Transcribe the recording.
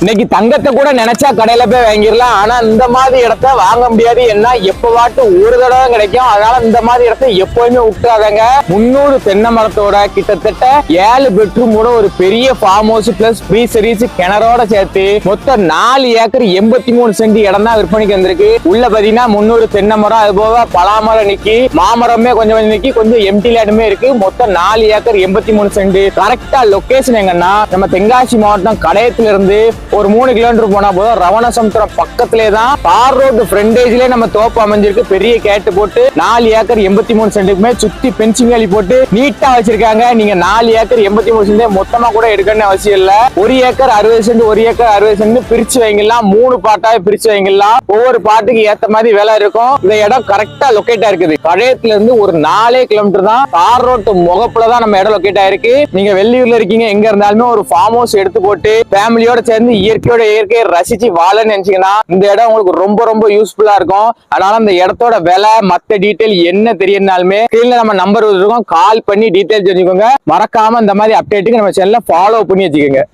இன்னைக்கு தங்கத்தை கூட நினைச்சா கடையில போய் வாங்கிடலாம். ஆனா இந்த மாதிரி இடத்த வாங்க முடியாது. என்ன எப்பவாட்டு ஒரு தடவை கிடைக்கும். அதனால இந்த மாதிரி இடத்த எப்பவுமே விட்டுறாதங்க. 300 தென்னை மரத்தோட கிட்டத்தட்ட 7 பெட்ரூமோட ஒரு பெரிய farm house plus free service கிணறோட சேர்த்து மொத்தம் 4 ஏக்கர் 83 சென்ட் இடம் தான் விற்பனைக்கு வந்திருக்கு. உள்ள பாத்தீங்கன்னா 300 தென்னை மரம், அது போக பலாமரம் நிக்கி, மாமரமே கொஞ்சம் நிக்கி, கொஞ்சம் எம்டி லேண்டுமே இருக்கு. மொத்தம் 4 ஏக்கர் 83 சென்ட். கரெக்டா லொகேஷன் எங்கன்னா நம்ம தென்காசி மாவட்டம் கடையத்துல இருந்து ஒரு 3 கிலோமீட்டர் போனா போதும். ரவணசமுத்திரம் பக்கத்திலே தான் தார் ரோடு ஃப்ரண்டேஜ்ல நம்ம தோப்பு அமைஞ்சிருக்கு. பெரிய கேட்டு போட்டு 4 ஏக்கர் 83 சென்ட்டுக்குமே சுத்தி பென்சிங் வேலி போட்டு நீட்டா வச்சிருக்காங்க. நீங்க 4 ஏக்கர் 83 சென்ட் மொத்தமா கூட எடுக்கணும்னு அவசியம் இல்ல. 1 ஏக்கர் 60 சென்ட் 1 ஏக்கர் 60 சென்ட் பிரிச்சு வைங்கலாம். 3 பாட்டாவே பிரிச்சு வைங்கலாம். ஒவ்வொரு பாட்டுக்கு ஏத்த மாதிரி வேலை இருக்கும். இந்த இடம் கரெக்டா லொகேட் ஆயிருக்குது. கடையத்துல இருந்து ஒரு 4 கிலோமீட்டர் தான். தார் ரோட்டு முகப்புல தான் நம்ம இடம் லொகேட் ஆயிருக்கு. நீங்க வெள்ளியூர்ல இருக்கீங்க, எங்க இருந்தாலுமே ஒரு ஃபார்ம் ஹவுஸ் எடுத்து போட்டு ஃபேமிலியோட சேர்ந்து இயற்கையை ரசிச்சு வாழன்னு நினைச்சீங்கன்னா இந்த இடம் உங்களுக்கு ரொம்ப ரொம்ப யூஸ்ஃபுல்லா இருக்கும். அதனால இந்த இடத்தோட விலை மத்த டீடைல் என்ன தெரியனாலுமே கீழே நம்ம நம்பர் இருக்கும், கால் பண்ணி டீடைல் தெரிஞ்சுக்கோங்க. மறக்காம இந்த மாதிரி அப்டேட்டுக்கு நம்ம சேனலை ஃபாலோ பண்ணி வச்சுக்கோங்க.